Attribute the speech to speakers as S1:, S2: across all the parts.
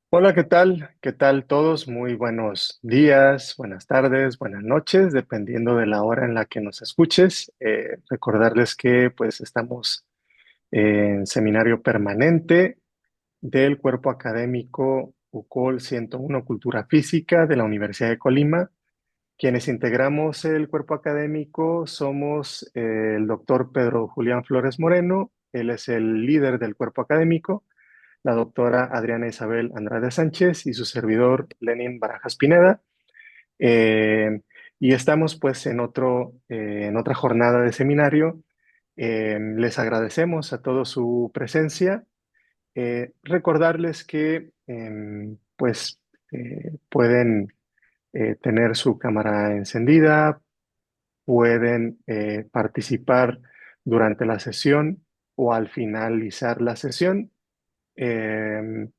S1: Hola, ¿qué tal? ¿Qué tal todos? Muy buenos días, buenas tardes, buenas noches, dependiendo de la hora en la que nos escuches. Recordarles que pues estamos en seminario permanente del Cuerpo Académico UCOL 101 Cultura Física de la Universidad de Colima. Quienes integramos el cuerpo académico somos el doctor Pedro Julián Flores Moreno, él es el líder del cuerpo académico, la doctora Adriana Isabel Andrade Sánchez y su servidor Lenin Barajas Pineda. Eh, y estamos pues en otra jornada de seminario. Les agradecemos a todos su presencia. Recordarles que pueden tener su cámara encendida, pueden participar durante la sesión o al finalizar la sesión. Eh,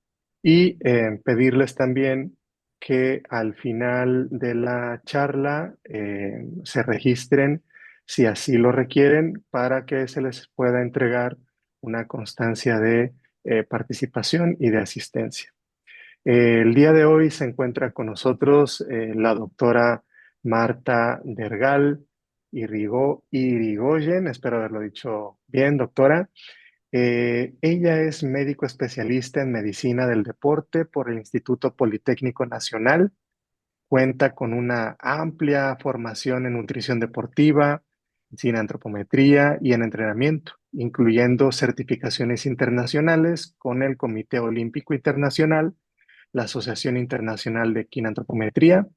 S1: Pedirles también que al final de la charla se registren si así lo requieren para que se les pueda entregar una constancia de participación y de asistencia. El día de hoy se encuentra con nosotros la doctora Marta Dergal Irigoyen, espero haberlo dicho bien, doctora. Ella es médico especialista en medicina del deporte por el Instituto Politécnico Nacional. Cuenta con una amplia formación en nutrición deportiva, en antropometría y en entrenamiento, incluyendo certificaciones internacionales con el Comité Olímpico Internacional, la Asociación Internacional de Quinantropometría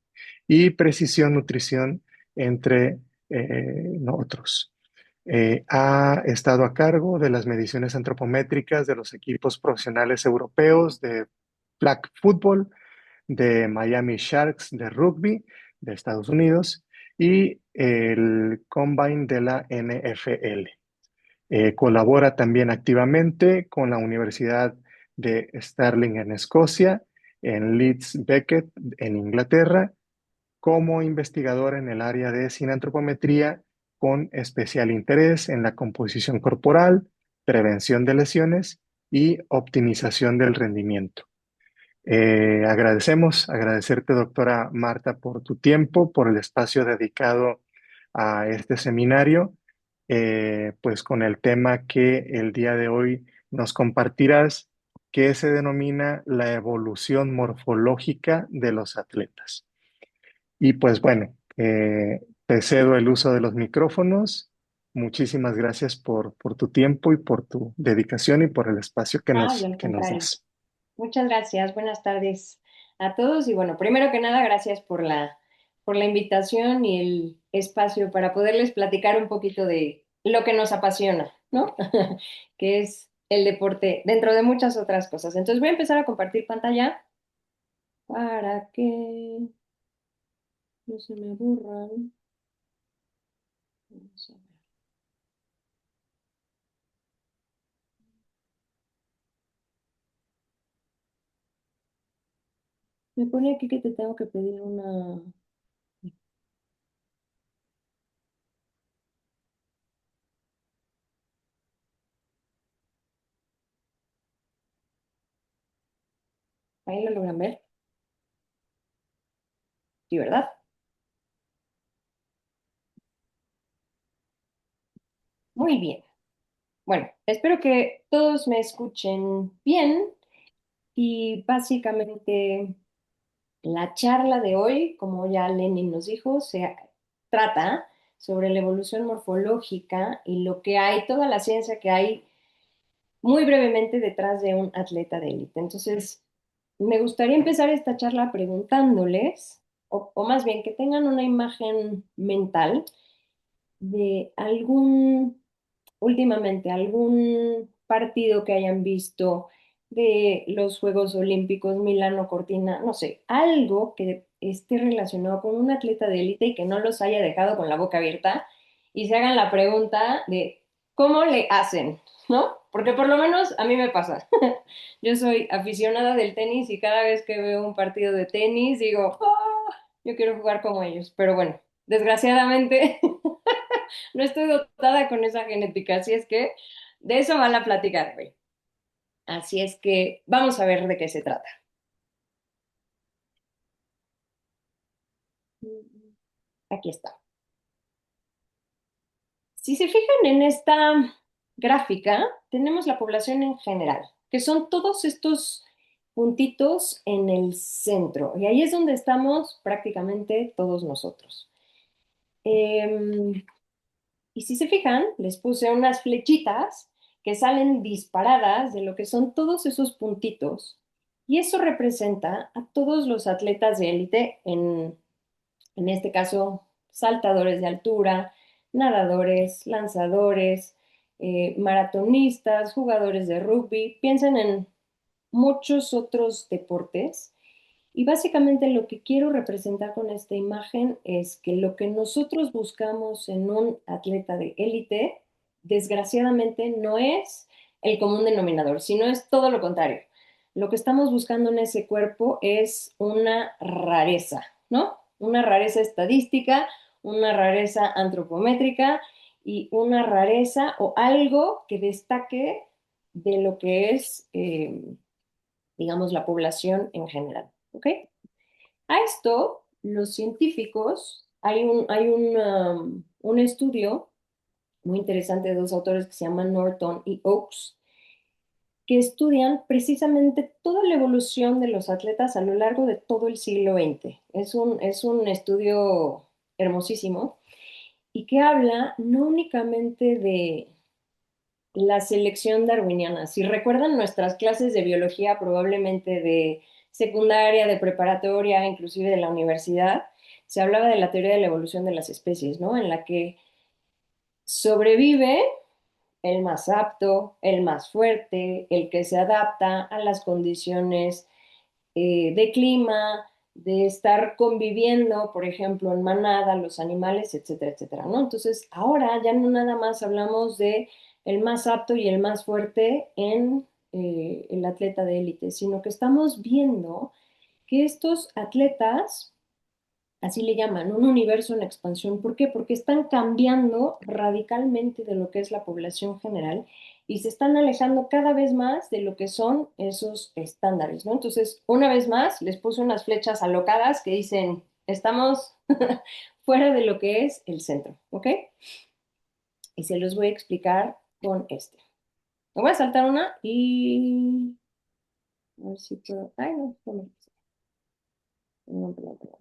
S1: y Precisión Nutrición, entre otros. Ha estado a cargo de las mediciones antropométricas de los equipos profesionales europeos de flag football, de Miami Sharks de rugby de Estados Unidos y el Combine de la NFL. Colabora también activamente con la Universidad de Stirling en Escocia, en Leeds Beckett en Inglaterra como investigadora en el área de cinantropometría con especial interés en la composición corporal, prevención de lesiones y optimización del rendimiento. Agradecerte, doctora Marta, por tu tiempo, por el espacio dedicado a este seminario, pues con el tema que el día de hoy nos compartirás, que se denomina la evolución morfológica de los atletas. Y pues bueno, te cedo el uso de los micrófonos. Muchísimas gracias por tu tiempo y por tu dedicación y por el espacio
S2: Ay, al
S1: que nos
S2: contrario.
S1: das.
S2: Muchas gracias. Buenas tardes a todos. Y bueno, primero que nada, gracias por la invitación y el espacio para poderles platicar un poquito de lo que nos apasiona, ¿no? Que es el deporte, dentro de muchas otras cosas. Entonces voy a empezar a compartir pantalla para que no se me aburran. Vamos a ver. Me pone aquí que te tengo que pedir una... Ahí lo logran ver. Sí, ¿verdad? Muy bien. Bueno, espero que todos me escuchen bien y básicamente la charla de hoy, como ya Lenin nos dijo, se trata sobre la evolución morfológica y lo que hay, toda la ciencia que hay muy brevemente detrás de un atleta de élite. Entonces, me gustaría empezar esta charla preguntándoles, o más bien que tengan una imagen mental de últimamente, algún partido que hayan visto de los Juegos Olímpicos, Milano Cortina, no sé, algo que esté relacionado con un atleta de élite y que no los haya dejado con la boca abierta y se hagan la pregunta de cómo le hacen, ¿no? Porque por lo menos a mí me pasa. Yo soy aficionada del tenis y cada vez que veo un partido de tenis digo, "Ah, yo quiero jugar como ellos", pero bueno, desgraciadamente no estoy dotada con esa genética, así es que de eso va la plática de hoy. Así es que vamos a ver de qué se trata. Aquí está. Si se fijan en esta gráfica, tenemos la población en general, que son todos estos puntitos en el centro. Y ahí es donde estamos prácticamente todos nosotros. Em, y si se fijan, les puse unas flechitas que salen disparadas de lo que son todos esos puntitos. Y eso representa a todos los atletas de élite en este caso, saltadores de altura, nadadores, lanzadores, maratonistas, jugadores de rugby. Piensen en muchos otros deportes. Y básicamente lo que quiero representar con esta imagen es que lo que nosotros buscamos en un atleta de élite, desgraciadamente no es el común denominador, sino es todo lo contrario. Lo que estamos buscando en ese cuerpo es una rareza, ¿no? Una rareza estadística, una rareza antropométrica y una rareza o algo que destaque de lo que es, digamos, la población en general. ¿Ok? A esto, los científicos, hay un estudio muy interesante de dos autores que se llaman Norton y Oakes, que estudian precisamente toda la evolución de los atletas a lo largo de todo el siglo XX. Es un estudio hermosísimo y que habla no únicamente de la selección darwiniana. Si recuerdan nuestras clases de biología, probablemente de secundaria, de preparatoria, inclusive de la universidad, se hablaba de la teoría de la evolución de las especies, ¿no? En la que sobrevive el más apto, el más fuerte, el que se adapta a las condiciones de clima, de estar conviviendo, por ejemplo, en manada, los animales, etcétera, etcétera, ¿no? Entonces, ahora ya no nada más hablamos de el más apto y el más fuerte en el atleta de élite, sino que estamos viendo que estos atletas, así le llaman, un universo en expansión. ¿Por qué? Porque están cambiando radicalmente de lo que es la población general y se están alejando cada vez más de lo que son esos estándares, ¿no? Entonces, una vez más, les puse unas flechas alocadas que dicen, estamos fuera de lo que es el centro, ¿ok? Y se los voy a explicar con este. Me voy a saltar una y... A ver si puedo... Ay, no, no, perdón, perdón.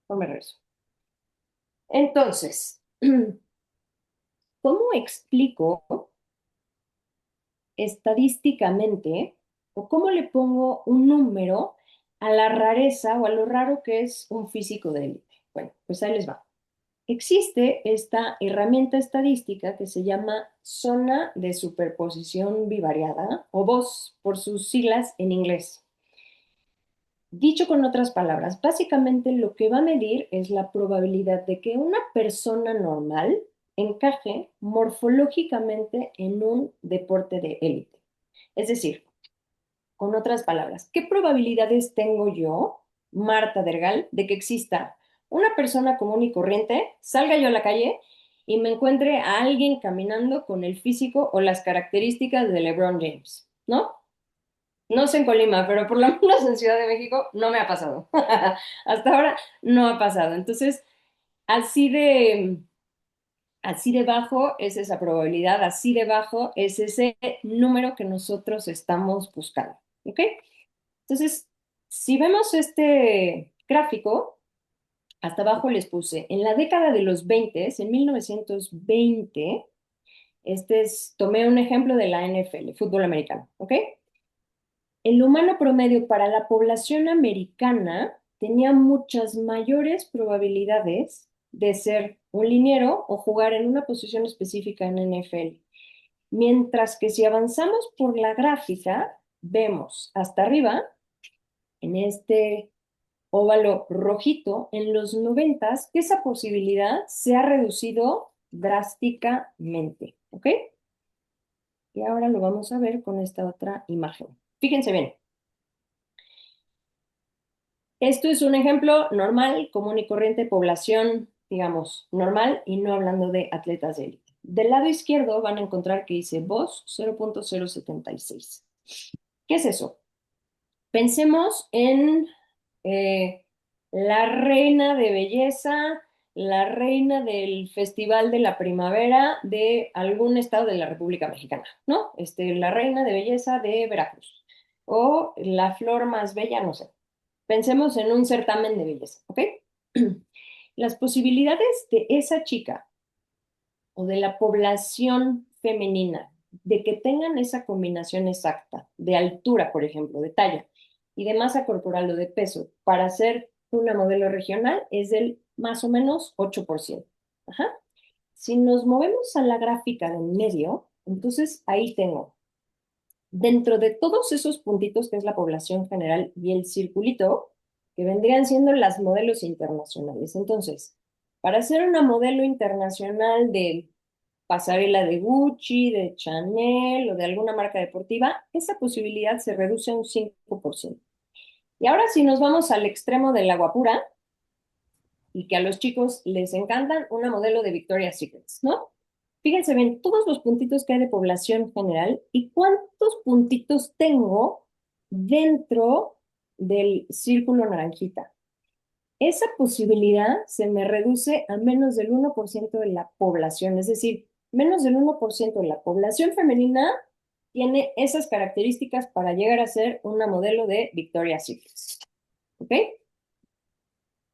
S2: No me regreso. Entonces, ¿cómo explico estadísticamente o cómo le pongo un número a la rareza o a lo raro que es un físico de élite? Bueno, pues ahí les va. Existe esta herramienta estadística que se llama zona de superposición bivariada o VOS por sus siglas en inglés. Dicho con otras palabras, básicamente lo que va a medir es la probabilidad de que una persona normal encaje morfológicamente en un deporte de élite. Es decir, con otras palabras, ¿qué probabilidades tengo yo, Marta Dergal, de que exista una persona común y corriente, salga yo a la calle y me encuentre a alguien caminando con el físico o las características de LeBron James? ¿No? No sé en Colima, pero por lo menos en Ciudad de México no me ha pasado. Hasta ahora no ha pasado. Entonces, así de, así de bajo es esa probabilidad, así de bajo es ese número que nosotros estamos buscando. ¿Ok? Entonces, si vemos este gráfico, hasta abajo les puse, en la década de los 20, en 1920, tomé un ejemplo de la NFL, fútbol americano, ¿ok? El humano promedio para la población americana tenía muchas mayores probabilidades de ser un liniero o jugar en una posición específica en NFL. Mientras que si avanzamos por la gráfica, vemos hasta arriba, en este óvalo rojito, en los 90, que esa posibilidad se ha reducido drásticamente, ¿ok? Y ahora lo vamos a ver con esta otra imagen. Fíjense bien. Esto es un ejemplo normal, común y corriente, población, digamos, normal y no hablando de atletas de élite. Del lado izquierdo van a encontrar que dice VOS 0.076. ¿Qué es eso? Pensemos en, la reina de belleza, la reina del Festival de la Primavera de algún estado de la República Mexicana, ¿no? La reina de belleza de Veracruz. O la flor más bella, no sé. Pensemos en un certamen de belleza, ¿ok? Las posibilidades de esa chica o de la población femenina de que tengan esa combinación exacta de altura, por ejemplo, de talla y de masa corporal o de peso para ser una modelo regional es del más o menos 8%. Ajá. Si nos movemos a la gráfica del medio, entonces ahí tengo, dentro de todos esos puntitos que es la población general y el circulito, que vendrían siendo las modelos internacionales. Entonces, para ser una modelo internacional de pasarela de Gucci, de Chanel o de alguna marca deportiva, esa posibilidad se reduce a un 5%. Y ahora si nos vamos al extremo del agua pura y que a los chicos les encantan una modelo de Victoria's Secrets, ¿no? Fíjense bien, todos los puntitos que hay de población general y cuántos puntitos tengo dentro del círculo naranjita. Esa posibilidad se me reduce a menos del 1% de la población, es decir, menos del 1% de la población femenina tiene esas características para llegar a ser una modelo de Victoria's Secret. ¿Ok?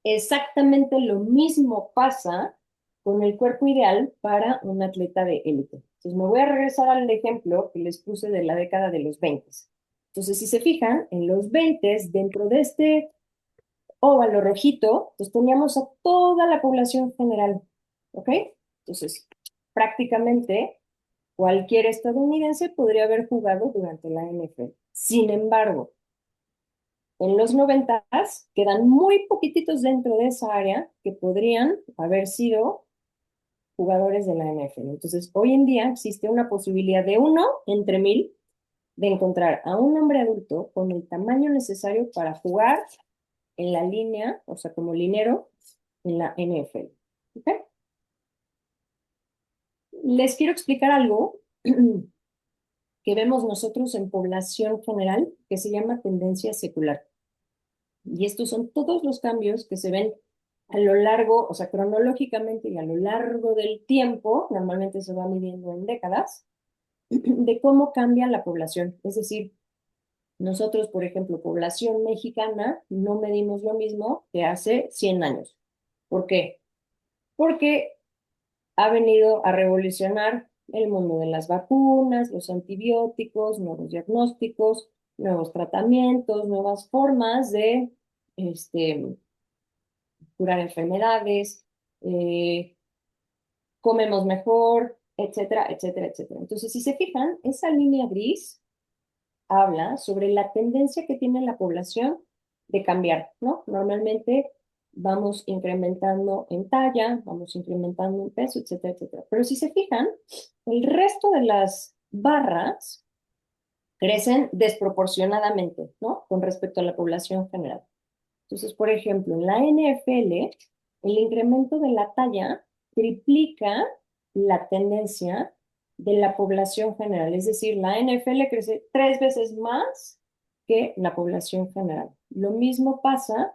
S2: Exactamente lo mismo pasa con el cuerpo ideal para un atleta de élite. Entonces me voy a regresar al ejemplo que les puse de la década de los 20. Entonces, si se fijan, en los 20, dentro de este óvalo rojito, pues teníamos a toda la población general, ¿ok? Entonces, prácticamente cualquier estadounidense podría haber jugado durante la NFL. Sin embargo, en los 90 quedan muy poquititos dentro de esa área que podrían haber sido jugadores de la NFL. Entonces, hoy en día existe una posibilidad de 1 entre 1000 de encontrar a un hombre adulto con el tamaño necesario para jugar en la línea, o sea, como linero en la NFL. ¿Ok? Les quiero explicar algo que vemos nosotros en población general que se llama tendencia secular. Y estos son todos los cambios que se ven a lo largo, o sea, cronológicamente y a lo largo del tiempo, normalmente se va midiendo en décadas, de cómo cambia la población. Es decir, nosotros, por ejemplo, población mexicana, no medimos lo mismo que hace 100 años. ¿Por qué? Porque ha venido a revolucionar el mundo de las vacunas, los antibióticos, nuevos diagnósticos, nuevos tratamientos, nuevas formas de este, curar enfermedades, eh, comemos mejor, etcétera, etcétera, etcétera. Entonces, si se fijan, esa línea gris habla sobre la tendencia que tiene la población de cambiar, ¿no? Normalmente vamos incrementando en talla, vamos incrementando en peso, etcétera, etcétera. Pero si se fijan, el resto de las barras crecen desproporcionadamente, ¿no? Con respecto a la población general. Entonces, por ejemplo, en la NFL, el incremento de la talla triplica la tendencia de la población general. Es decir, la NFL crece 3 veces más que la población general. Lo mismo pasa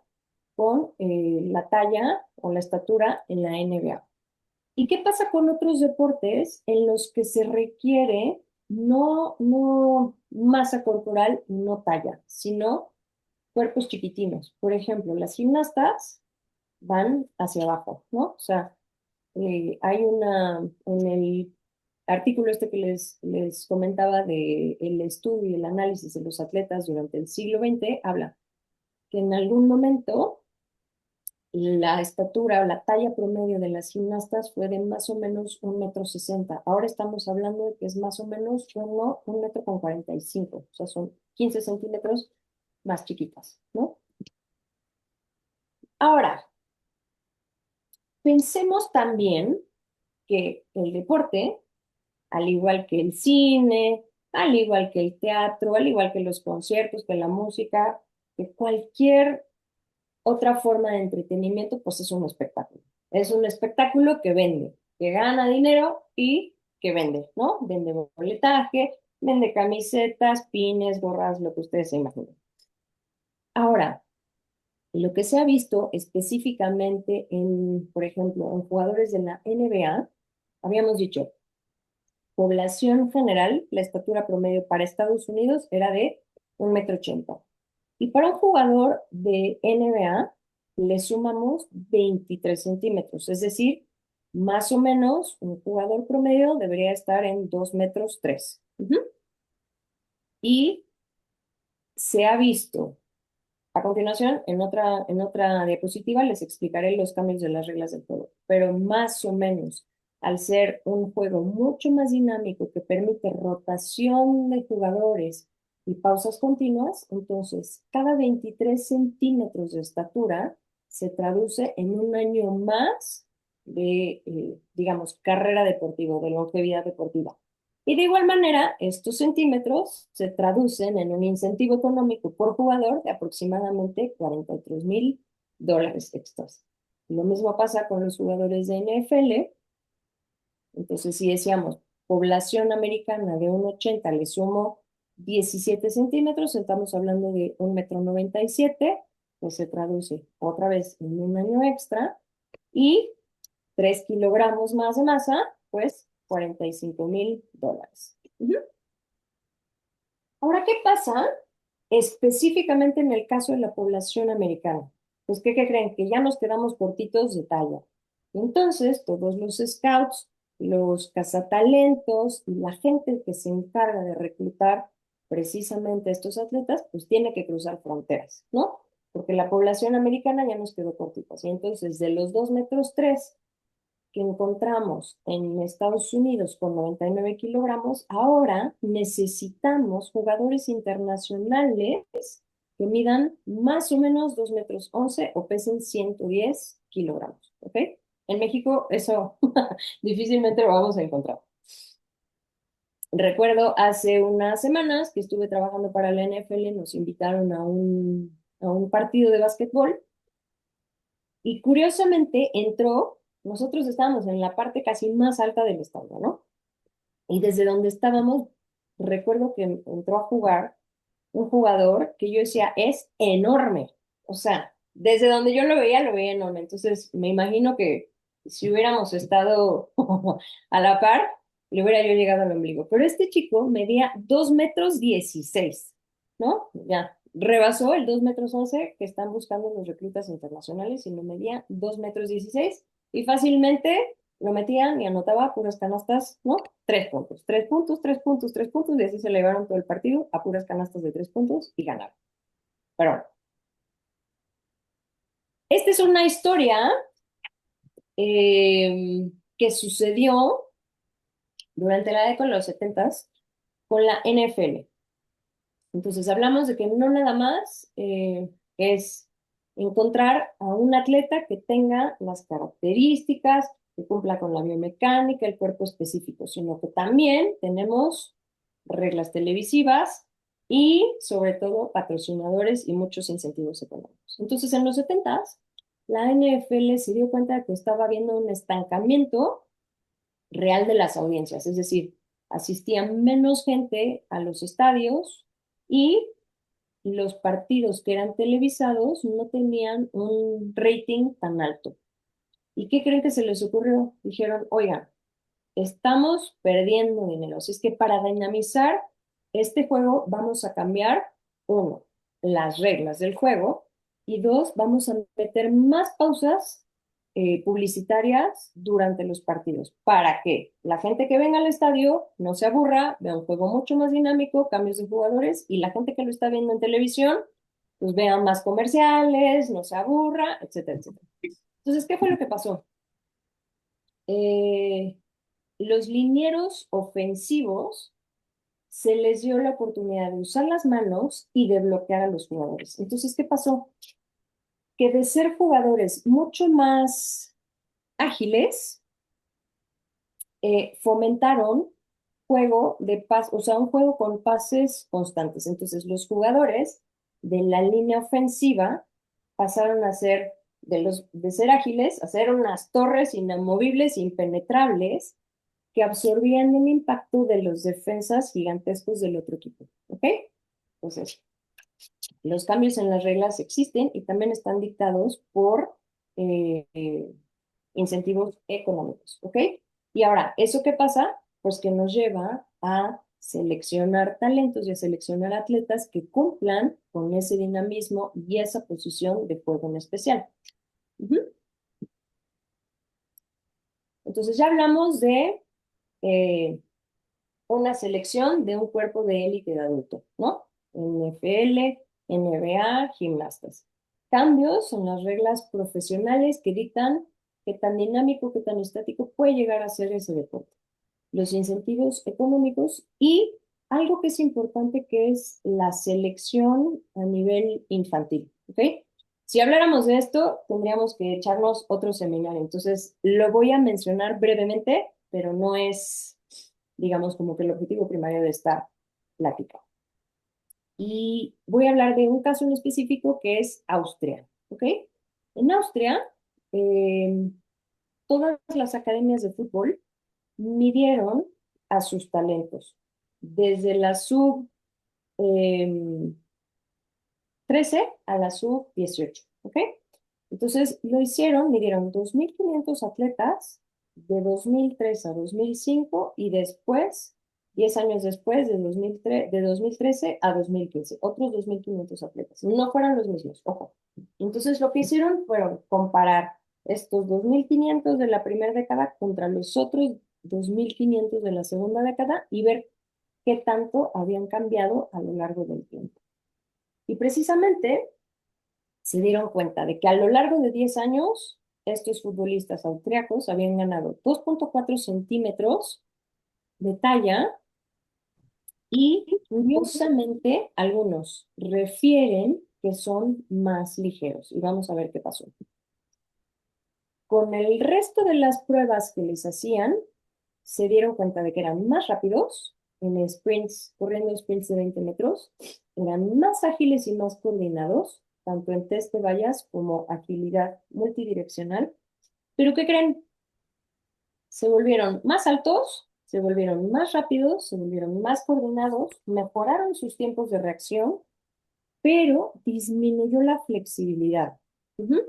S2: con la talla o la estatura en la NBA. ¿Y qué pasa con otros deportes en los que se requiere no masa corporal, no talla, sino cuerpos chiquitinos? Por ejemplo, las gimnastas van hacia abajo, ¿no? O sea, en el artículo este que les comentaba de el estudio y el análisis de los atletas durante el siglo XX, habla que en algún momento la estatura o la talla promedio de las gimnastas fue de más o menos 1,60 m. Ahora estamos hablando de que es más o menos 1,45 m. O sea, son 15 centímetros más chiquitas, ¿no? Ahora, pensemos también que el deporte, al igual que el cine, al igual que el teatro, al igual que los conciertos, que la música, que cualquier otra forma de entretenimiento, pues es un espectáculo. Es un espectáculo que vende, que gana dinero y que vende, ¿no? Vende boletaje, vende camisetas, pines, gorras, lo que ustedes se imaginen. Ahora, Y lo que se ha visto específicamente en, por ejemplo, en jugadores de la NBA, habíamos dicho, población general, la estatura promedio para Estados Unidos era de 1,80 m. Y para un jugador de NBA le sumamos 23 centímetros, es decir, más o menos un jugador promedio debería estar en 2,3 m. Y se ha visto, a continuación, en otra diapositiva les explicaré los cambios de las reglas del juego, pero más o menos, al ser un juego mucho más dinámico que permite rotación de jugadores y pausas continuas, entonces cada 23 centímetros de estatura se traduce en un año más de, digamos, carrera deportiva, de longevidad deportiva. Y de igual manera, estos centímetros se traducen en un incentivo económico por jugador de aproximadamente $43,000 extras. Lo mismo pasa con los jugadores de NFL. Entonces, si decíamos población americana de 1,80 le sumo 17 centímetros, estamos hablando de 1,97 m, pues se traduce otra vez en un año extra y 3 kilogramos más de masa, pues $45,000. Ahora, ¿qué pasa específicamente en el caso de la población americana? Pues, ¿qué creen? Que ya nos quedamos cortitos de talla. Entonces, todos los scouts, los cazatalentos y la gente que se encarga de reclutar precisamente a estos atletas, pues tiene que cruzar fronteras, ¿no? Porque la población americana ya nos quedó cortita. Y entonces, de los 2,3 m que encontramos en Estados Unidos con 99 kilogramos, ahora necesitamos jugadores internacionales que midan más o menos 2,11 m o pesen 110 kilogramos, ¿ok? En México eso difícilmente lo vamos a encontrar. Recuerdo hace unas semanas que estuve trabajando para la NFL, nos invitaron a un partido de básquetbol y curiosamente nosotros estábamos en la parte casi más alta del estadio, ¿no? Y desde donde estábamos, recuerdo que entró a jugar un jugador que yo decía, es enorme. O sea, desde donde yo lo veía enorme. Entonces, me imagino que si hubiéramos estado a la par, le hubiera yo llegado al ombligo. Pero este chico medía 2,16 m, ¿no? Ya, rebasó el 2,11 m que están buscando los reclutas internacionales y me medía 2,16 m y fácilmente lo metían y anotaba puras canastas, ¿no? 3 puntos, 3 puntos, 3 puntos, 3 puntos, y así se le llevaron todo el partido a puras canastas de 3 puntos y ganaron. Pero bueno, esta es una historia que sucedió durante la década de los 70 con la NFL. Entonces hablamos de que no nada más es encontrar a un atleta que tenga las características, que cumpla con la biomecánica, el cuerpo específico, sino que también tenemos reglas televisivas y sobre todo patrocinadores y muchos incentivos económicos. Entonces en los 70 la NFL se dio cuenta de que estaba habiendo un estancamiento real de las audiencias, es decir, asistía menos gente a los estadios y los partidos que eran televisados no tenían un rating tan alto. ¿Y qué creen que se les ocurrió? Dijeron, oigan, estamos perdiendo dinero, así es que para dinamizar este juego vamos a cambiar, uno, las reglas del juego y dos, vamos a meter más pausas publicitarias durante los partidos para que la gente que venga al estadio no se aburra, vea un juego mucho más dinámico, cambios de jugadores y la gente que lo está viendo en televisión pues vea más comerciales, no se aburra, etcétera, etcétera. Entonces, ¿qué fue lo que pasó? Eh, los linieros ofensivos se les dio la oportunidad de usar las manos y de bloquear a los jugadores. Entonces, ¿qué pasó? Que de ser jugadores mucho más ágiles, fomentaron juego de pas, o sea, un juego con pases constantes. Entonces, los jugadores de la línea ofensiva pasaron a ser de ser ágiles a ser unas torres inamovibles, impenetrables, que absorbían el impacto de los defensas gigantescos del otro equipo. ¿Ok? Entonces, Los cambios en las reglas existen y también están dictados por eh, eh, incentivos económicos, ¿ok? Y ahora, ¿eso qué pasa? Pues que nos lleva a seleccionar talentos y a seleccionar atletas que cumplan con ese dinamismo y esa posición de juego en especial. Ujú. Entonces ya hablamos de eh, una selección de un cuerpo de élite de adulto, ¿no? NFL, NBA, gimnastas. Cambios en las reglas profesionales que dictan qué tan dinámico, qué tan estático puede llegar a ser ese deporte. Los incentivos económicos y algo que es importante que es la selección a nivel infantil, ¿ok? Si habláramos de esto, tendríamos que echarnos otro seminario. Entonces, lo voy a mencionar brevemente, pero no es, digamos, como que el objetivo primario de esta plática. Y voy a hablar de un caso en específico que es Austria, ¿ok? En Austria, eh, todas las academias de fútbol midieron a sus talentos, desde la sub eh, 13 a la sub 18, ¿ok? Entonces lo hicieron, midieron 2.500 atletas de 2003 a 2005 y después, 10 años después, de 2013 a 2015, otros 2.500 atletas. No fueron los mismos, ojo. Entonces lo que hicieron fueron comparar estos 2.500 de la primera década contra los otros 2.500 de la segunda década y ver qué tanto habían cambiado a lo largo del tiempo. Y precisamente se dieron cuenta de que a lo largo de 10 años, estos futbolistas austriacos habían ganado 2,4 centímetros de talla y curiosamente algunos refieren que son más ligeros. Y vamos a ver qué pasó. Con el resto de las pruebas que les hacían, se dieron cuenta de que eran más rápidos en sprints, corriendo sprints de 20 metros, eran más ágiles y más coordinados, tanto en test de vallas como agilidad multidireccional. Pero ¿qué creen? Se volvieron más altos, se volvieron más rápidos, se volvieron más coordinados, mejoraron sus tiempos de reacción, pero disminuyó la flexibilidad. Ujú.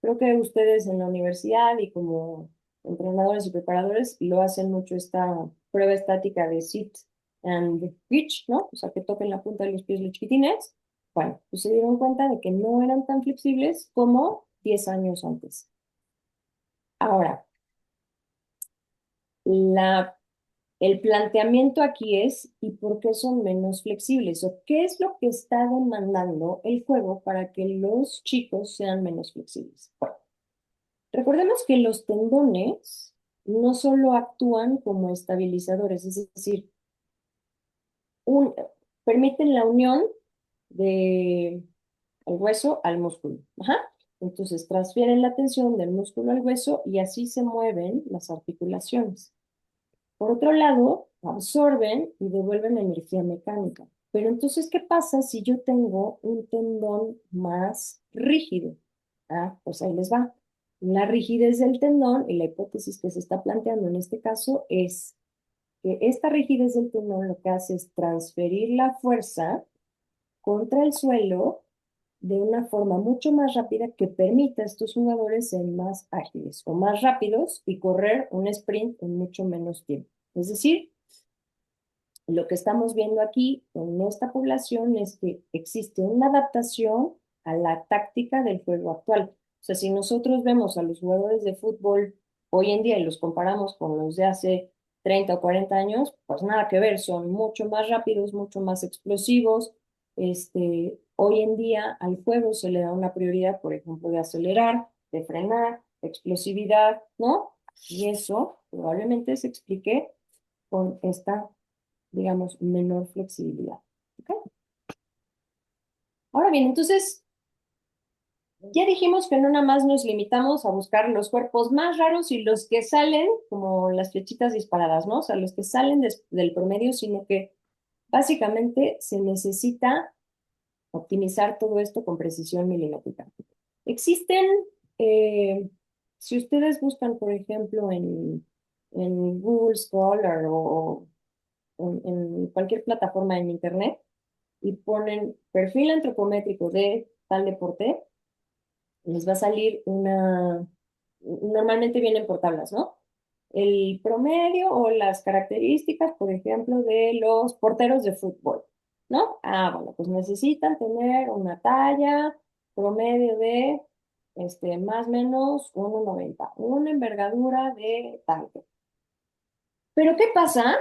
S2: Creo que ustedes en la universidad y como entrenadores y preparadores lo hacen mucho esta prueba estática de sit and reach, ¿no? O sea, que toquen la punta de los pies los chiquitines. Bueno, pues se dieron cuenta de que no eran tan flexibles como 10 años antes. Ahora, la, el planteamiento aquí es, ¿y por qué son menos flexibles? ¿O qué es lo que está demandando el juego para que los chicos sean menos flexibles? Bueno, recordemos que los tendones no solo actúan como estabilizadores, es decir, un, permiten la unión de el hueso al músculo. Ajá. Entonces transfieren la tensión del músculo al hueso y así se mueven las articulaciones. Por otro lado, absorben y devuelven energía mecánica. Pero entonces, ¿qué pasa si yo tengo un tendón más rígido? Ah, pues ahí les va. La rigidez del tendón y la hipótesis que se está planteando en este caso es que esta rigidez del tendón lo que hace es transferir la fuerza contra el suelo de una forma mucho más rápida que permita a estos jugadores ser más ágiles o más rápidos y correr un sprint en mucho menos tiempo. Es decir, lo que estamos viendo aquí en esta población es que existe una adaptación a la táctica del juego actual. O sea, si nosotros vemos a los jugadores de fútbol hoy en día y los comparamos con los de hace 30 o 40 años, pues nada que ver, son mucho más rápidos, mucho más explosivos. Hoy en día al juego se le da una prioridad, por ejemplo, de acelerar, de frenar, de explosividad, ¿no? Y eso probablemente se explique con esta, digamos, menor flexibilidad. ¿Ok? Ahora bien, entonces, ya dijimos que no nada más nos limitamos a buscar los cuerpos más raros y los que salen como las flechitas disparadas, ¿no? O sea, los que salen del promedio, sino que básicamente se necesita optimizar todo esto con precisión milimétrica. Existen, eh, si ustedes buscan, por ejemplo, en Google Scholar o en cualquier plataforma en Internet, y ponen perfil antropométrico de tal deporte, les va a salir normalmente vienen por tablas, ¿no? El promedio o las características, por ejemplo, de los porteros de fútbol, ¿no? Ah, bueno, pues necesitan tener una talla promedio de, más o menos 1,90, una envergadura de tanto. Pero ¿qué pasa?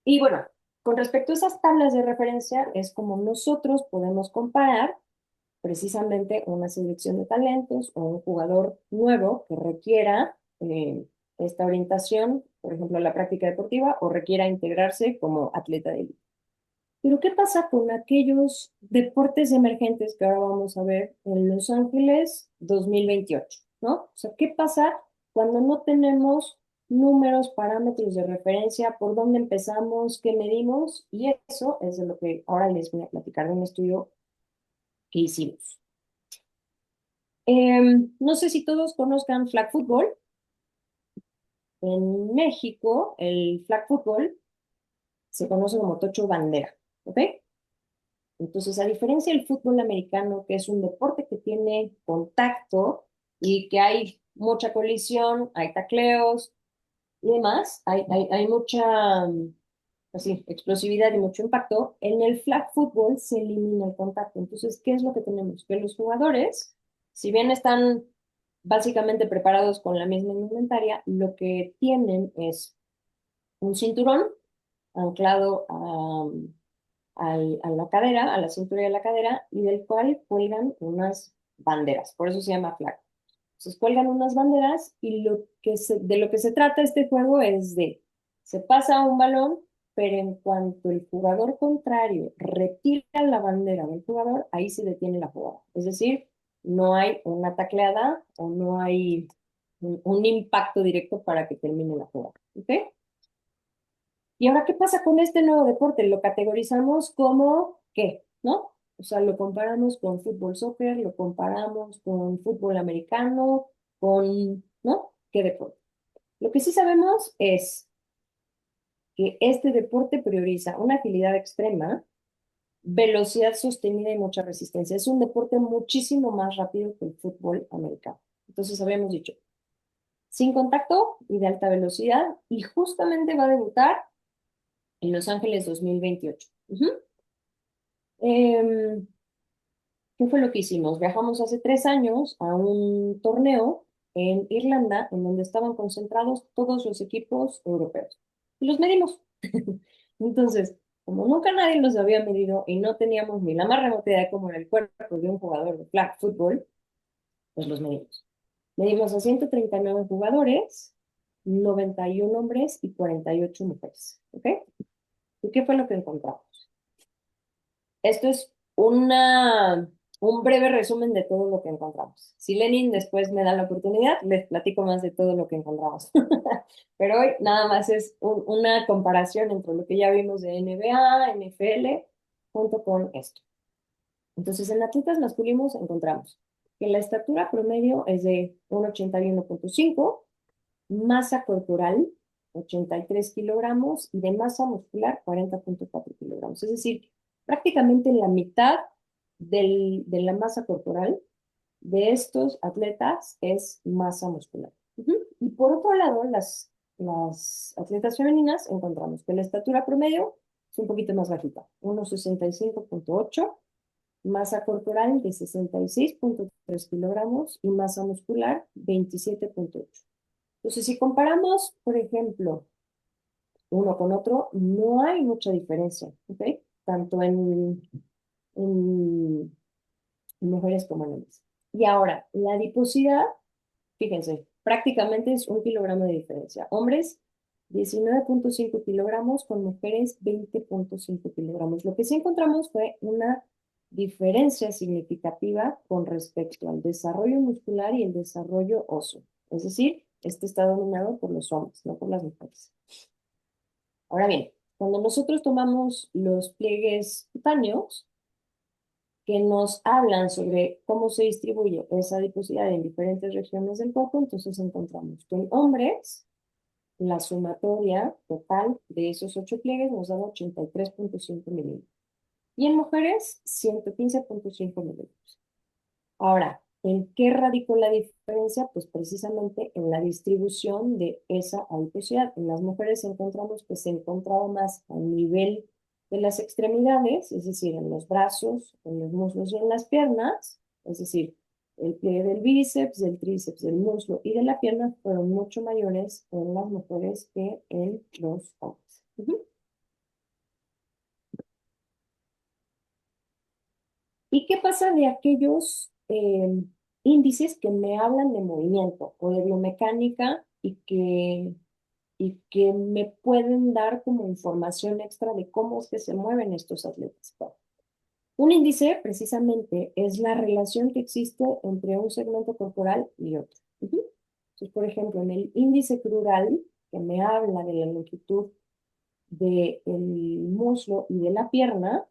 S2: Y bueno, con respecto a esas tablas de referencia, es como nosotros podemos comparar precisamente una selección de talentos o un jugador nuevo que requiera esta orientación, por ejemplo, la práctica deportiva, o requiera integrarse como atleta de élite. Pero ¿qué pasa con aquellos deportes emergentes que ahora vamos a ver en Los Ángeles 2028? ¿No? O sea, ¿qué pasa cuando no tenemos números, parámetros de referencia, por dónde empezamos, qué medimos? Y eso es de lo que ahora les voy a platicar de un estudio que hicimos. No sé si todos conozcan flag football. En México, el flag football se conoce como tocho bandera, ¿ok? Entonces, a diferencia del fútbol americano, que es un deporte que tiene contacto y que hay mucha colisión, hay tacleos y demás, hay mucha así, explosividad y mucho impacto, en el flag football se elimina el contacto. Entonces, ¿qué es lo que tenemos? Que los jugadores, si bien están básicamente preparados con la misma indumentaria, lo que tienen es un cinturón anclado a la cadera, a la cintura de la cadera, y del cual cuelgan unas banderas. Por eso se llama flag. Entonces cuelgan unas banderas y de lo que se trata este juego es de, se pasa un balón, pero en cuanto el jugador contrario retira la bandera del jugador, ahí se detiene la jugada. Es decir, no hay una tacleada o no hay un impacto directo para que termine la jugada. ¿Ok? Y ahora, ¿qué pasa con este nuevo deporte? Lo categorizamos como ¿qué? ¿No? O sea, lo comparamos con fútbol, soccer, lo comparamos con fútbol americano, ¿no? ¿Qué deporte? Lo que sí sabemos es que este deporte prioriza una agilidad extrema, velocidad sostenida y mucha resistencia. Es un deporte muchísimo más rápido que el fútbol americano. Entonces, habíamos dicho, sin contacto y de alta velocidad, y justamente va a debutar en Los Ángeles 2028. Ujú. Em, ¿Qué fue lo que hicimos? Viajamos hace 3 años a un torneo en Irlanda, en donde estaban concentrados todos los equipos europeos. Y los medimos. Entonces, como nunca nadie los había medido y no teníamos ni la más remota idea de cómo era el cuerpo de un jugador de flag football, pues los medimos. Medimos a 139 jugadores, 91 hombres y 48 mujeres. ¿Ok? ¿Y qué fue lo que encontramos? Esto es un breve resumen de todo lo que encontramos. Si Lenin después me da la oportunidad, les platico más de todo lo que encontramos. Pero hoy nada más es una comparación entre lo que ya vimos de NBA, NFL, junto con esto. Entonces, en atletas masculinos encontramos que la estatura promedio es de 1,81,5, masa corporal 83 kilogramos y de masa muscular 40,4 kilogramos. Es decir, prácticamente la mitad de la masa corporal de estos atletas es masa muscular. Ujú. Y por otro lado, las atletas femeninas encontramos que la estatura promedio es un poquito más bajita, 1,65,8, masa corporal de 66,3 kilogramos y masa muscular 27,8. Entonces, si comparamos, por ejemplo, uno con otro, no hay mucha diferencia, ¿ok? Tanto en mujeres como en hombres. Y ahora, la adiposidad, fíjense, prácticamente es 1 kilogramo de diferencia. Hombres, 19,5 kilogramos, con mujeres, 20,5 kilogramos. Lo que sí encontramos fue una diferencia significativa con respecto al desarrollo muscular y el desarrollo óseo. Es decir, este está dominado por los hombres, no por las mujeres. Ahora bien, cuando nosotros tomamos los pliegues cutáneos, que nos hablan sobre cómo se distribuye esa adiposidad en diferentes regiones del cuerpo, entonces encontramos que en hombres la sumatoria total de esos 8 pliegues nos da 83,5 milímetros. y en mujeres 115,5 mililitros. Ahora, ¿en qué radicó la diferencia? Pues precisamente en la distribución de esa adiposidad. En las mujeres encontramos que se encontraba más a nivel de las extremidades, es decir, en los brazos, en los muslos y en las piernas, es decir, el pliegue del bíceps, del tríceps, del muslo y de la pierna fueron mucho mayores en las mujeres que en los hombres. ¿Y qué pasa de aquellos índices que me hablan de movimiento o de biomecánica y que me pueden dar como información extra de cómo es que se mueven estos atletas? Bueno, un índice precisamente es la relación que existe entre un segmento corporal y otro. Entonces, por ejemplo, en el índice crural, que me habla de la longitud del muslo y de la pierna,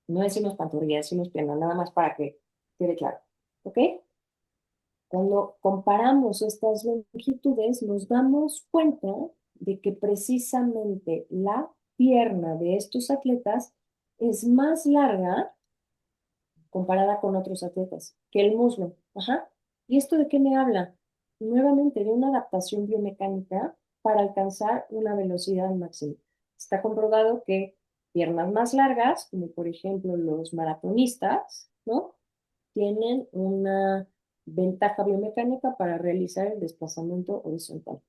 S2: no decimos pantorrilla, decimos pierna, nada más para que quede claro. ¿Ok? Cuando comparamos estas longitudes, nos damos cuenta de que precisamente la pierna de estos atletas es más larga comparada con otros atletas que el muslo. Ajá. ¿Y esto de qué me habla? Nuevamente de una adaptación biomecánica para alcanzar una velocidad máxima. Está comprobado que piernas más largas, como por ejemplo los maratonistas, ¿no? Tienen una ventaja biomecánica para realizar el desplazamiento horizontal.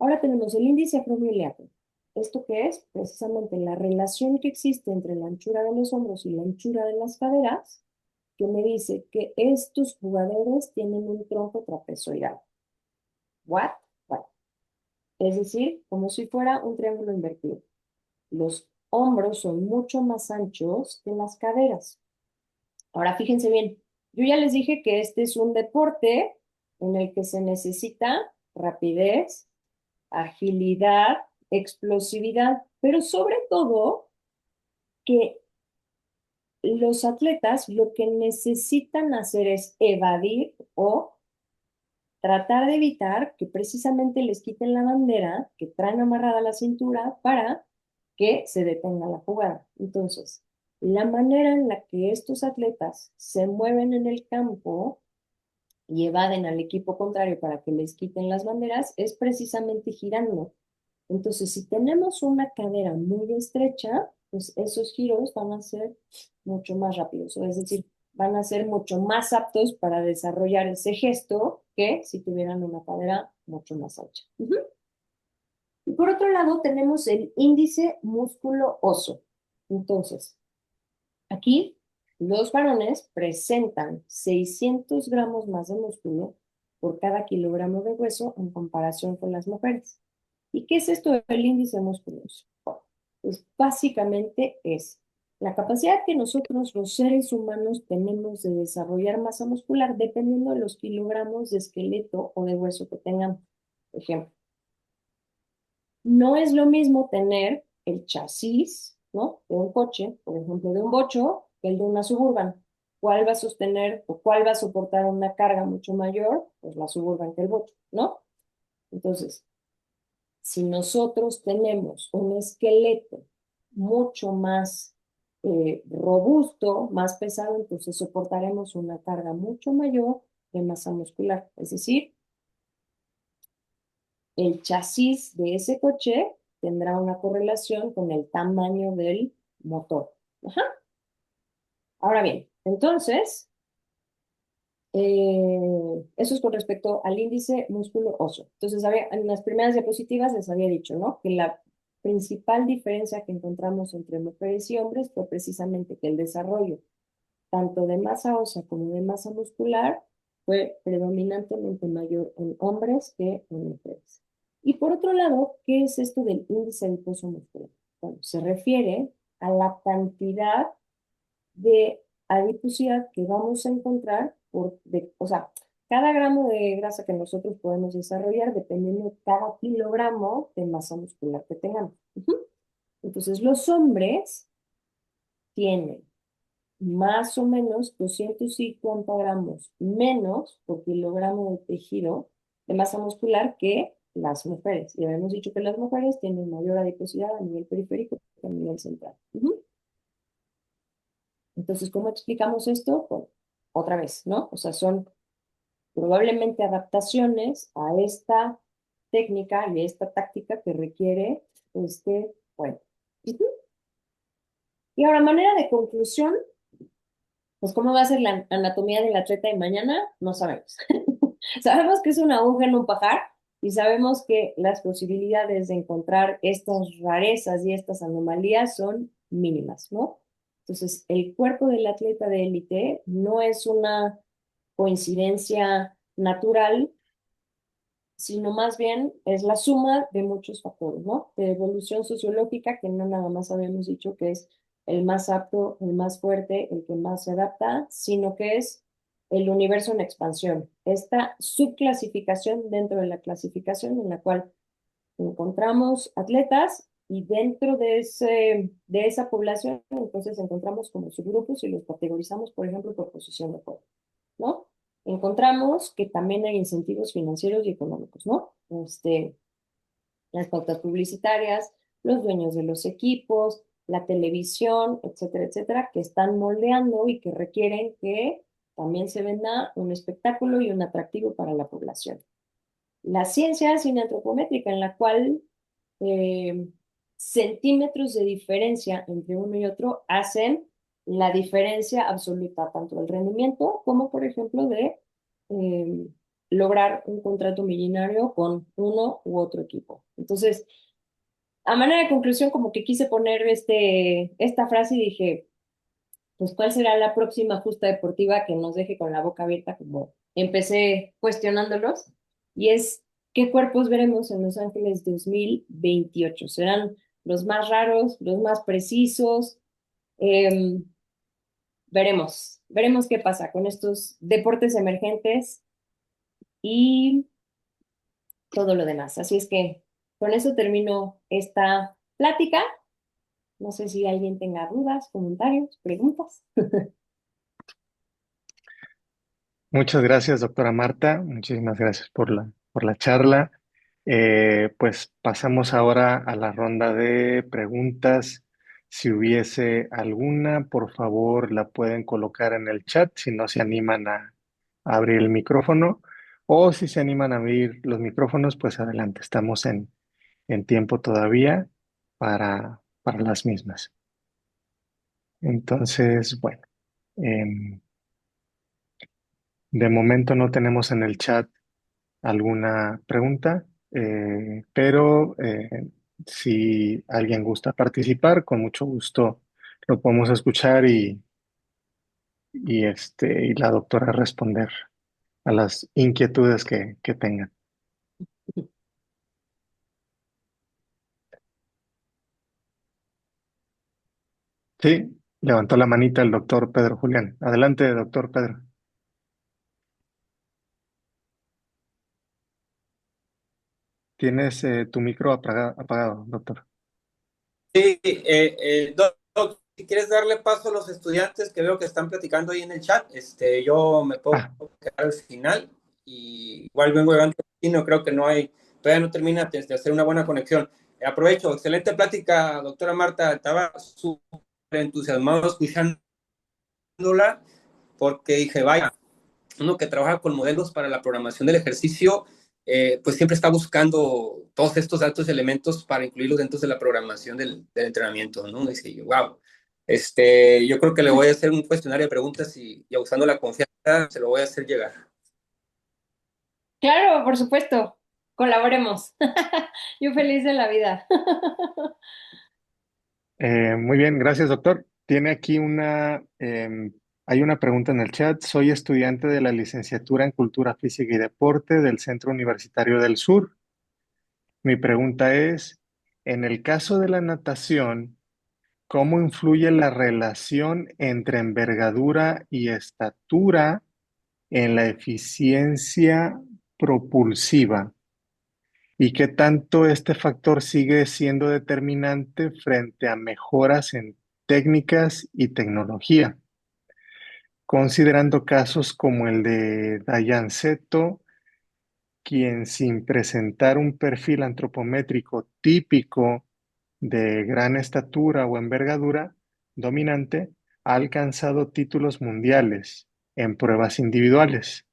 S2: Ahora tenemos el índice acromiocárdico. ¿Esto qué es? Precisamente la relación que existe entre la anchura de los hombros y la anchura de las caderas, que me dice que estos jugadores tienen un tronco trapezoidal. ¿What? Bueno, es decir, como si fuera un triángulo invertido. Los hombros son mucho más anchos que las caderas. Ahora fíjense bien, yo ya les dije que este es un deporte en el que se necesita rapidez, agilidad, explosividad, pero sobre todo que los atletas lo que necesitan hacer es evadir o tratar de evitar que precisamente les quiten la bandera que traen amarrada a la cintura para que se detenga la jugada. Entonces, la manera en la que estos atletas se mueven en el campo y evaden al equipo contrario para que les quiten las banderas es precisamente girando. Entonces, si tenemos una cadera muy estrecha, pues esos giros van a ser mucho más rápidos, es decir, van a ser mucho más aptos para desarrollar ese gesto que si tuvieran una cadera mucho más ancha. Y por otro lado, tenemos el índice músculo óseo. Entonces, aquí los varones presentan 600 gramos más de músculo por cada kilogramo de hueso en comparación con las mujeres. ¿Y qué es esto del índice musculoso? Bueno, pues básicamente es la capacidad que nosotros los seres humanos tenemos de desarrollar masa muscular dependiendo de los kilogramos de esqueleto o de hueso que tengamos. Por ejemplo, no es lo mismo tener el chasis, ¿no? De un coche, por ejemplo, de un bocho, que el de una Suburban. ¿Cuál va a sostener o cuál va a soportar una carga mucho mayor? Pues la Suburban que el bocho, ¿no? Entonces, si nosotros tenemos un esqueleto mucho más robusto, más pesado, entonces soportaremos una carga mucho mayor de masa muscular. Es decir, el chasis de ese coche tendrá una correlación con el tamaño del motor. Ajá. Ahora bien, entonces, eso es con respecto al índice músculo óseo. Entonces, en las primeras diapositivas les había dicho, ¿no? Que la principal diferencia que encontramos entre mujeres y hombres fue precisamente que el desarrollo tanto de masa ósea como de masa muscular fue predominantemente mayor en hombres que en mujeres. Y por otro lado, ¿qué es esto del índice adiposo muscular? Bueno, se refiere a la cantidad de adiposidad que vamos a encontrar o sea, cada gramo de grasa que nosotros podemos desarrollar dependiendo de cada kilogramo de masa muscular que tengamos. Entonces, los hombres tienen más o menos 250 gramos menos por kilogramo de tejido de masa muscular que las mujeres. Y habíamos dicho que las mujeres tienen mayor adiposidad a nivel periférico que a nivel central. Entonces, ¿cómo explicamos esto? Pues, otra vez, ¿no? O sea, son probablemente adaptaciones a esta técnica y a esta táctica que requiere este juego. Ujú. Y ahora, manera de conclusión, pues cómo va a ser la anatomía del atleta de mañana, no sabemos. Sabemos que es una aguja en un pajar y sabemos que las posibilidades de encontrar estas rarezas y estas anomalías son mínimas, ¿no? Entonces, el cuerpo del atleta de élite no es una coincidencia natural, sino más bien es la suma de muchos factores, ¿no? De evolución sociológica, que no nada más habíamos dicho que es el más apto, el más fuerte, el que más se adapta, sino que es el universo en expansión, esta subclasificación dentro de la clasificación en la cual encontramos atletas y dentro de esa población entonces encontramos como subgrupos y los categorizamos, por ejemplo, por posición de juego, ¿no? Encontramos que también hay incentivos financieros y económicos, ¿no? Las pautas publicitarias, los dueños de los equipos, la televisión, etcétera, etcétera, que están moldeando y que requieren que también se venda un espectáculo y un atractivo para la población. La ciencia cineantropométrica, en la cual eh, centímetros de diferencia entre uno y otro hacen la diferencia absoluta, tanto del rendimiento como, por ejemplo, de eh, lograr un contrato millonario con uno u otro equipo. Entonces, a manera de conclusión, como que quise poner esta frase y dije, pues, ¿cuál será la próxima justa deportiva que nos deje con la boca abierta, como empecé cuestionándolos? Y es, ¿qué cuerpos veremos en Los Ángeles 2028? ¿Serán los más raros, los más precisos? Em, veremos qué pasa con estos deportes emergentes y todo lo demás. Así es que con eso termino esta plática. No sé si alguien tenga dudas, comentarios, preguntas.
S1: Muchas gracias, doctora Marta. Muchísimas gracias por la charla. Pues pasamos ahora a la ronda de preguntas. Si hubiese alguna, por favor, la pueden colocar en el chat si no se animan a abrir el micrófono. O si se animan a abrir los micrófonos, pues adelante, estamos en tiempo todavía para las mismas. Entonces, bueno, em, de momento no tenemos en el chat alguna pregunta, pero si alguien gusta participar, con mucho gusto lo podemos escuchar y la doctora responder a las inquietudes que tengan. Sí, levantó la manita el doctor Pedro Julián. Adelante, doctor Pedro. Tienes tu micro apagado, doctor.
S3: Sí, Doc, si quieres darle paso a los estudiantes que veo que están platicando ahí en el chat, yo me puedo
S1: Ah,
S3: quedar al final y igual vengo llegando y no creo que no hay, todavía no termina de hacer una buena conexión. Aprovecho, excelente plática, doctora Marta, estaba súper entusiasmado escuchándola porque dije, vaya, uno que trabaja con modelos para la programación del ejercicio, pues siempre está buscando todos estos datos y elementos para incluirlos dentro de la programación del entrenamiento, ¿no? Dice, wow. Yo creo que le voy a hacer un cuestionario de preguntas y usando la confianza se lo voy a hacer llegar.
S2: Claro, por supuesto. Colaboremos. Yo feliz de la vida.
S1: muy bien, gracias, doctor. Tiene aquí hay una pregunta en el chat. Soy estudiante de la licenciatura en Cultura Física y Deporte del Centro Universitario del Sur. Mi pregunta es, en el caso de la natación, ¿cómo influye la relación entre envergadura y estatura en la eficiencia propulsiva? ¿Y qué tanto este factor sigue siendo determinante frente a mejoras en técnicas y tecnología? Considerando casos como el de Dayan Seto, quien sin presentar un perfil antropométrico típico de gran estatura o envergadura dominante, ha alcanzado títulos mundiales en pruebas individuales.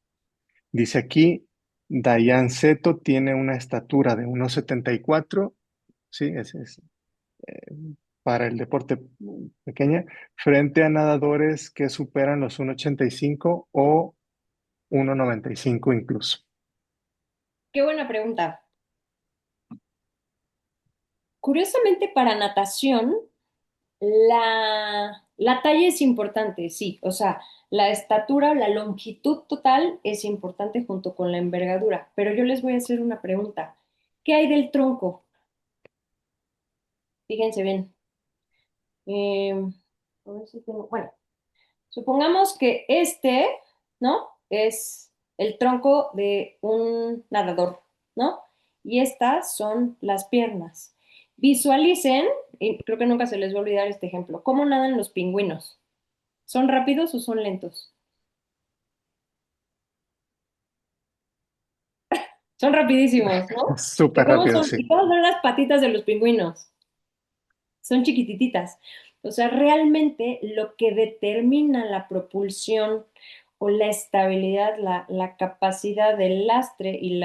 S1: Dice aquí, Dayan Seto tiene una estatura de 1,74, sí, es para el deporte pequeña, frente a nadadores que superan los 1,85 o 1,95 incluso.
S2: Qué buena pregunta. Curiosamente, para natación, la talla es importante, sí. O sea, la estatura o la longitud total es importante junto con la envergadura. Pero yo les voy a hacer una pregunta. ¿Qué hay del tronco? Fíjense bien. Eh, a ver si bueno, supongamos que este, ¿no? Es el tronco de un nadador, ¿no? Y estas son las piernas. Visualicen, y creo que nunca se les va a olvidar este ejemplo, cómo nadan los pingüinos. ¿Son rápidos o son lentos? Son rapidísimos, ¿no? ¿Y
S1: Súper
S2: cómo
S1: rápido,
S2: son?
S1: sí.
S2: ¿Y cómo son las patitas de los pingüinos? Son chiquitititas. O sea, realmente lo que determina la propulsión o la estabilidad, la capacidad del lastre y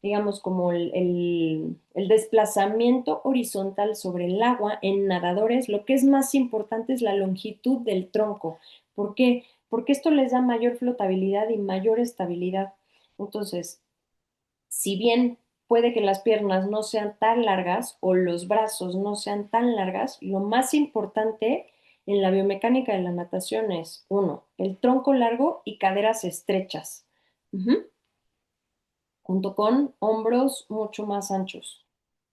S2: digamos, como el desplazamiento horizontal sobre el agua en nadadores, lo que es más importante es la longitud del tronco. ¿Por qué? Porque esto les da mayor flotabilidad y mayor estabilidad. Entonces, si bien puede que las piernas no sean tan largas o los brazos no sean tan largas, lo más importante en la biomecánica de la natación es, uno, el tronco largo y caderas estrechas, ujú, junto con hombros mucho más anchos.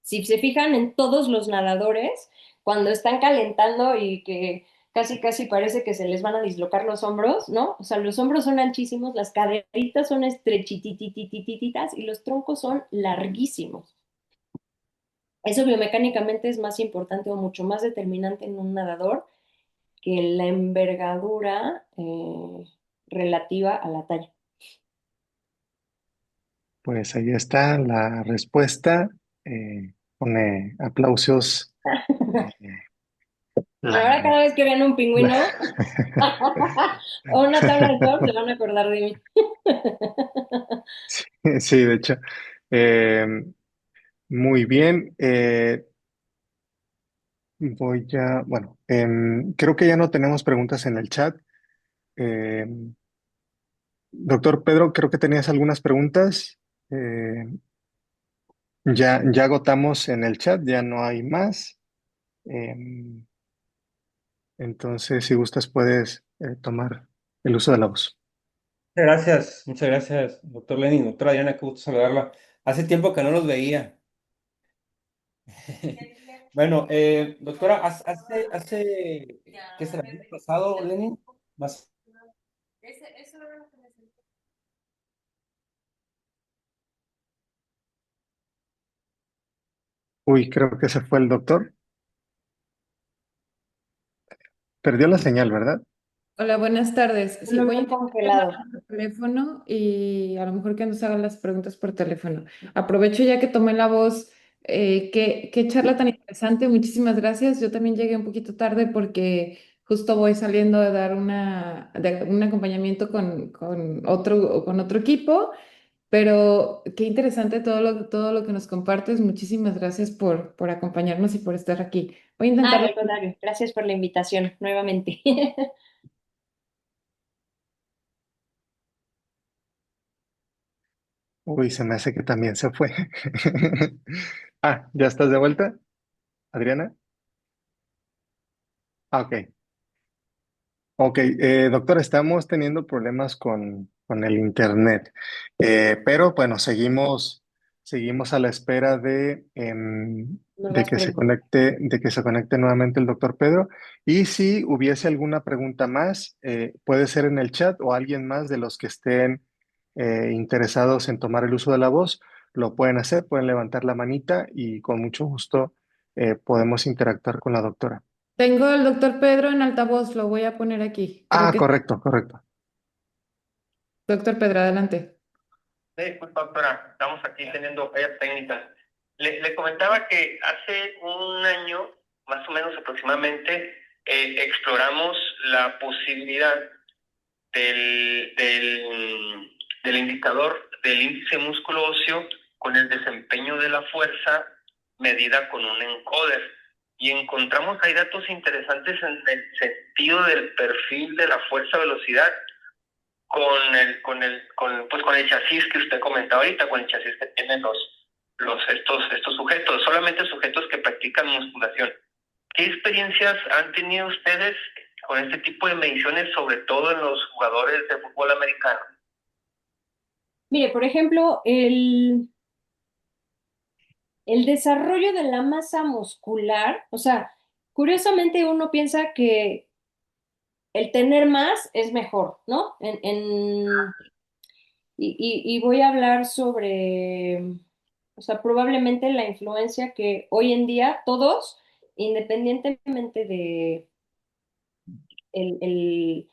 S2: Si se fijan en todos los nadadores, cuando están calentando y que casi casi parece que se les van a dislocar los hombros, ¿no? O sea, los hombros son anchísimos, las caderitas son estrechitititititas y los troncos son larguísimos. Eso biomecánicamente es más importante o mucho más determinante en un nadador que la envergadura relativa a la talla.
S1: Pues ahí está la respuesta. Pone aplausos. eh,
S2: Ahora
S1: la,
S2: cada vez que vean un
S1: la-
S2: pingüino o una tabla de surf, se van a acordar de mí.
S1: Sí, sí, de hecho. Eh, muy bien. Bueno, creo que ya no tenemos preguntas en el chat. Doctor Pedro, creo que tenías algunas preguntas. Ya agotamos en el chat, ya no hay más. Em, entonces, si gustas, puedes tomar el uso de la voz.
S3: Muchas gracias, doctor Lenin, doctora Diana, qué gusto saludarla. Hace tiempo que no los veía. Bueno, doctora, ¿qué será? ¿El año pasado, Lenin? Más.
S1: Uy, creo que se fue el doctor. Perdió la señal, ¿verdad?
S4: Hola, buenas tardes. Sí,
S2: Lo
S4: voy a
S2: veo
S4: intentar
S2: congelado.
S4: llamar por teléfono y a lo mejor que nos hagan las preguntas por teléfono. Aprovecho ya que tomé la voz. Qué charla tan interesante. Muchísimas gracias. Yo también llegué un poquito tarde porque justo voy saliendo de dar un acompañamiento con otro equipo, pero qué interesante todo lo que nos compartes. Muchísimas gracias por acompañarnos y por estar aquí. Voy a
S2: Ah,
S4: intentar.
S2: al contrario, gracias por la invitación nuevamente.
S1: Uy, se me hace que también se fue. Ah, ¿ya estás de vuelta, Adriana? Ah, ok. Ok, doctor, estamos teniendo problemas con el internet. Pero bueno, seguimos a la espera de
S2: Nuevas
S1: que se
S2: preguntas.
S1: conecte nuevamente el doctor Pedro. Y si hubiese alguna pregunta más, puede ser en el chat o alguien más de los que estén interesados en tomar el uso de la voz, lo pueden hacer, pueden levantar la manita y con mucho gusto podemos interactuar con la doctora.
S4: Tengo al doctor Pedro en altavoz, lo voy a poner aquí. Creo
S1: Ah,
S4: que
S1: correcto, correcto.
S4: doctor Pedro, adelante.
S5: Disculpa, doctora, estamos aquí teniendo fallas técnicas. Le comentaba que hace un año, más o menos aproximadamente, exploramos la posibilidad del indicador del índice músculo óseo con el desempeño de la fuerza medida con un encoder. Y encontramos ahí datos interesantes en el sentido del perfil de la fuerza-velocidad con el chasis que usted comentaba ahorita, con el chasis que tienen estos sujetos, solamente sujetos que practican musculación. ¿Qué experiencias han tenido ustedes con este tipo de mediciones, sobre todo en los jugadores de fútbol americano?
S2: Mire, por ejemplo, el desarrollo de la masa muscular, o sea, curiosamente uno piensa que el tener más es mejor, ¿no? Y voy a hablar sobre, o sea, probablemente la influencia que hoy en día todos, independientemente de el,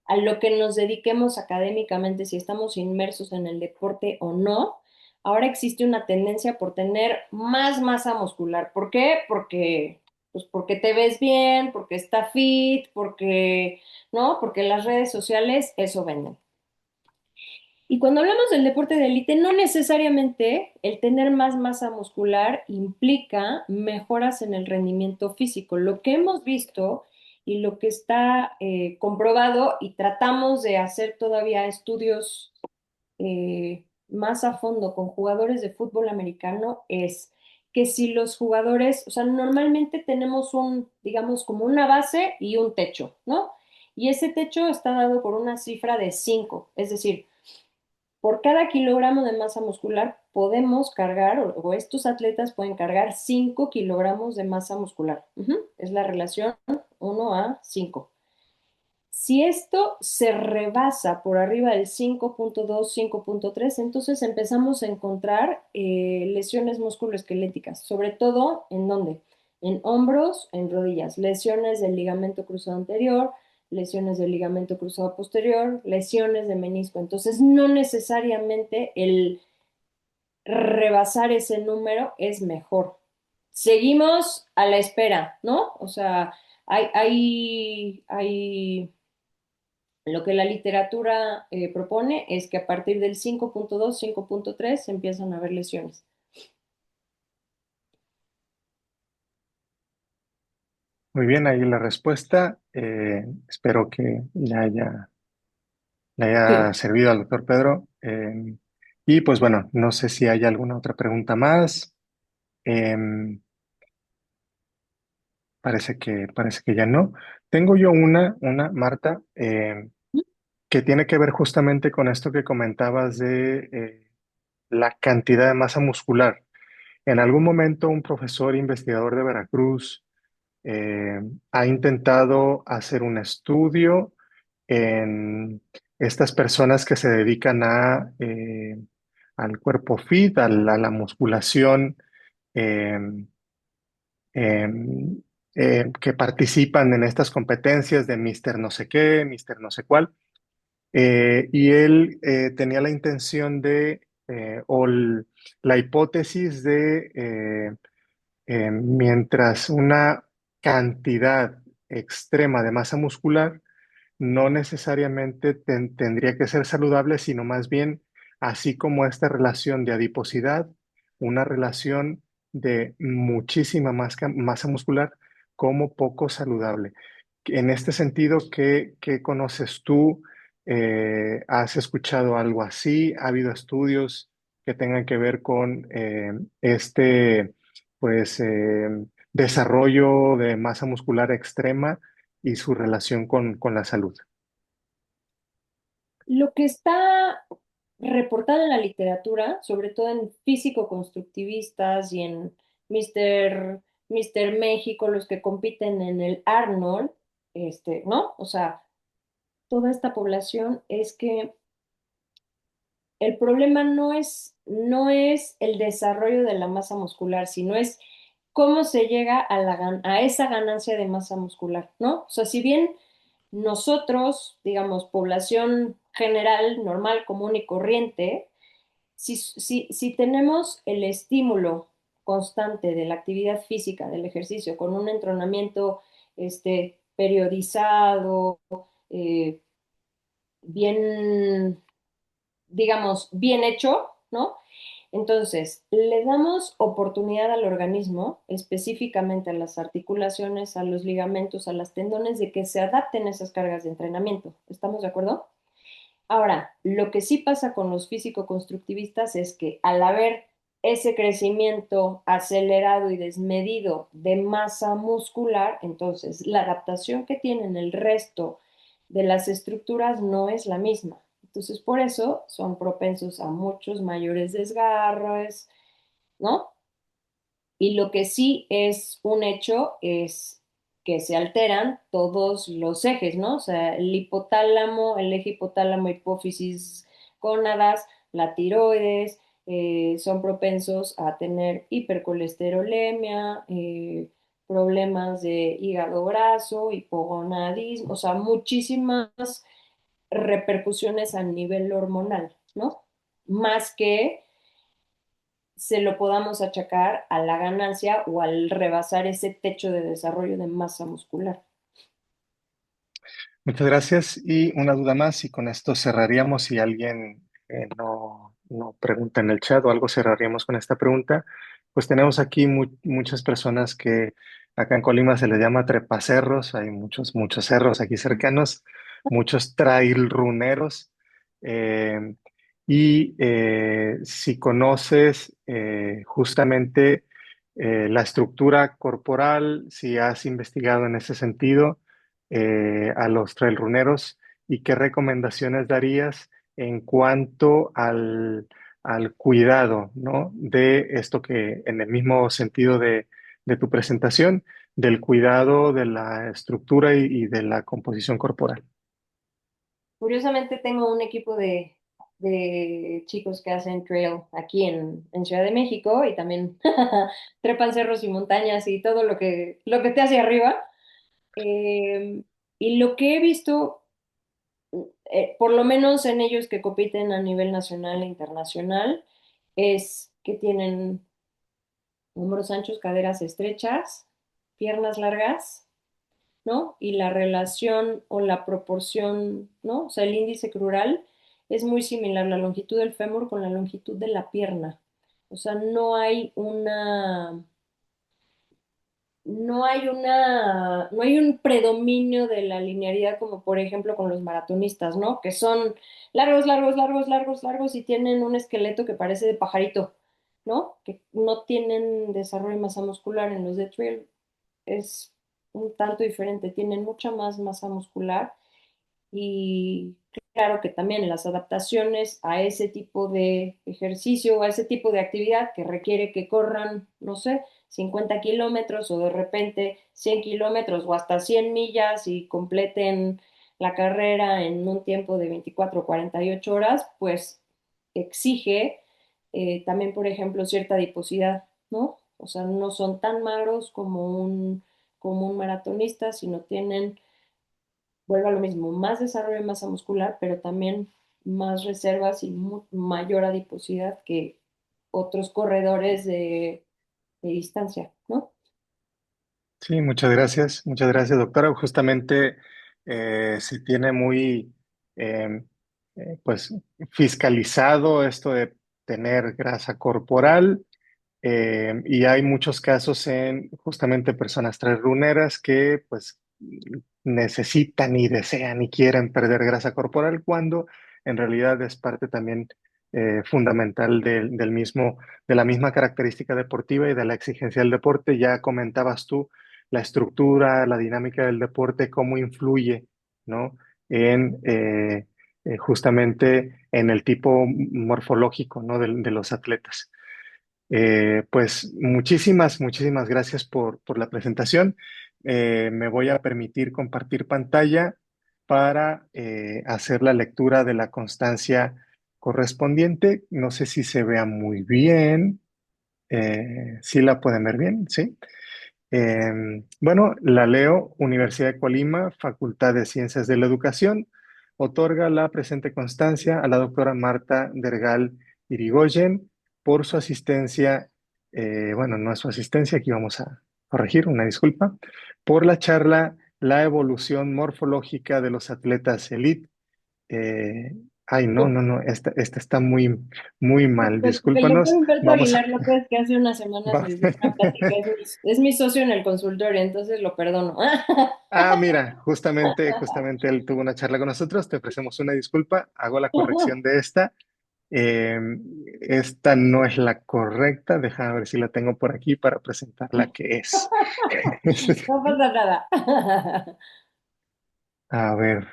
S2: a lo que nos dediquemos académicamente, si estamos inmersos en el deporte o no, ahora existe una tendencia por tener más masa muscular. ¿Por qué? Pues porque te ves bien, porque está fit, porque, ¿no? Porque las redes sociales eso venden. Y cuando hablamos del deporte de élite, no necesariamente el tener más masa muscular implica mejoras en el rendimiento físico. Lo que hemos visto y lo que está comprobado y tratamos de hacer todavía estudios más a fondo con jugadores de fútbol americano es que si los jugadores, o sea, normalmente tenemos digamos, como una base y un techo, ¿no? Y ese techo está dado por una cifra de 5, es decir, por cada kilogramo de masa muscular podemos cargar, o estos atletas pueden cargar 5 kilogramos de masa muscular. Es la relación 1 a 5. Si esto se rebasa por arriba del 5.2, 5.3, entonces empezamos a encontrar lesiones musculoesqueléticas, sobre todo ¿en dónde? En hombros, en rodillas, lesiones del ligamento cruzado anterior, lesiones del ligamento cruzado posterior, lesiones de menisco. Entonces, no necesariamente el rebasar ese número es mejor. Seguimos a la espera, ¿no? O sea, hay lo que la literatura propone es que a partir del 5.2, 5.3 empiezan a haber lesiones.
S1: Muy bien, ahí la respuesta. Espero que le haya
S4: Sí.
S1: servido al doctor Pedro. Y pues bueno, no sé si hay alguna otra pregunta más. Em, parece que ya no. Tengo yo una Marta, que tiene que ver justamente con esto que comentabas de la cantidad de masa muscular. En algún momento un profesor investigador de Veracruz eh, ha intentado hacer un estudio en estas personas que se dedican al cuerpo fit, la musculación, eh, eh, que participan en estas competencias de Mister no sé qué, Mister no sé cuál. Y él tenía la intención la hipótesis de mientras una cantidad extrema de masa muscular no necesariamente tendría que ser saludable, sino más bien, así como esta relación de adiposidad, una relación de muchísima masa muscular como poco saludable. En este sentido, ¿qué conoces tú? ¿Has escuchado algo así? ¿Ha habido estudios que tengan que ver con pues, desarrollo de masa muscular extrema y su relación con la salud?
S2: Lo que está reportado en la literatura, sobre todo en físico-constructivistas y en Mister México, los que compiten en el Arnold, ¿no? O sea, toda esta población es que el problema no es el desarrollo de la masa muscular, sino es cómo se llega a esa ganancia de masa muscular, ¿no? O sea, si bien nosotros, digamos, población general, normal, común y corriente, si tenemos el estímulo constante de la actividad física, del ejercicio, con un entrenamiento periodizado, eh, bien, digamos, bien hecho, ¿no? Entonces, le damos oportunidad al organismo, específicamente a las articulaciones, a los ligamentos, a las tendones, de que se adapten a esas cargas de entrenamiento. ¿Estamos de acuerdo? Ahora, lo que sí pasa con los físico-constructivistas es que al haber ese crecimiento acelerado y desmedido de masa muscular, entonces la adaptación que tienen el resto de las estructuras no es la misma. Entonces, por eso son propensos a muchos mayores desgarros, ¿no? Y lo que sí es un hecho es que se alteran todos los ejes, ¿no? O sea, el hipotálamo, el eje hipotálamo, hipófisis, gónadas, la tiroides, son propensos a tener hipercolesterolemia, problemas de hígado graso, hipogonadismo, o sea, muchísimas repercusiones a nivel hormonal, ¿no? Más que se lo podamos achacar a la ganancia o al rebasar ese techo de desarrollo de masa muscular.
S1: Muchas gracias. Y una duda más, y con esto cerraríamos. Si alguien no pregunta en el chat o algo, cerraríamos con esta pregunta. Pues tenemos aquí muchas personas que acá en Colima se les llama trepacerros. Hay muchos cerros aquí cercanos, muchos trail runeros. Eh, si conoces justamente la estructura corporal, si has investigado en ese sentido a los trailruneros, y qué recomendaciones darías en cuanto al cuidado, ¿no? De esto, que en el mismo sentido de tu presentación, del cuidado de la estructura y de la composición corporal.
S2: Curiosamente tengo un equipo de chicos que hacen trail aquí en Ciudad de México y también trepan cerros y montañas y todo lo que te hace arriba. Eh, y lo que he visto, por lo menos en ellos que compiten a nivel nacional e internacional, es que tienen hombros anchos, caderas estrechas, piernas largas, ¿no? Y la relación o la proporción, ¿no? O sea, el índice crural es muy similar, la longitud del fémur con la longitud de la pierna. O sea, no hay un predominio de la linealidad como por ejemplo con los maratonistas, ¿no? Que son largos, largos, largos, largos, largos y tienen un esqueleto que parece de pajarito, ¿no? Que no tienen desarrollo de masa muscular. En los de trail es un tanto diferente, tienen mucha más masa muscular y claro que también las adaptaciones a ese tipo de ejercicio o a ese tipo de actividad que requiere que corran, no sé, 50 kilómetros o de repente 100 kilómetros o hasta 100 millas y completen la carrera en un tiempo de 24 o 48 horas, pues exige también, por ejemplo, cierta adiposidad, ¿no? O sea, no son tan magros como un maratonista, sino tienen, vuelvo a lo mismo, más desarrollo de masa muscular, pero también más reservas y mayor adiposidad que otros corredores de distancia, ¿no?
S1: Sí, muchas gracias, doctora. Justamente se tiene muy eh, pues fiscalizado esto de tener grasa corporal, y hay muchos casos en justamente personas transruneras que pues necesitan y desean y quieren perder grasa corporal, cuando en realidad es parte también fundamental de la misma característica deportiva y de la exigencia del deporte. Ya comentabas tú la estructura, la dinámica del deporte, cómo influye, ¿no? En justamente en el tipo morfológico, ¿no? De los atletas. Pues muchísimas gracias por la presentación. Me voy a permitir compartir pantalla para hacer la lectura de la constancia correspondiente. No sé si se vea muy bien. ¿Sí la pueden ver bien? Sí. Bueno, la leo. Universidad de Colima, Facultad de Ciencias de la Educación, otorga la presente constancia a la doctora Marta Dergal Irigoyen por su asistencia, bueno, no es su asistencia, aquí vamos a corregir, una disculpa, por la charla la evolución morfológica de los atletas elite. Ay, no, no, no, esta está muy, muy mal.
S2: El doctor
S1: Discúlpanos.
S2: Humberto
S1: Vamos
S2: Aguilar
S1: a...
S2: López, que hace unas semanas
S1: va-
S2: les dio una plática, es mi socio en el consultorio, entonces lo perdono.
S1: Ah, mira, justamente él tuvo una charla con nosotros. Te ofrecemos una disculpa. Hago la corrección de esta. Eh, esta no es la correcta. Deja ver si la tengo por aquí para presentar la que es.
S2: No pasa nada.
S1: A ver,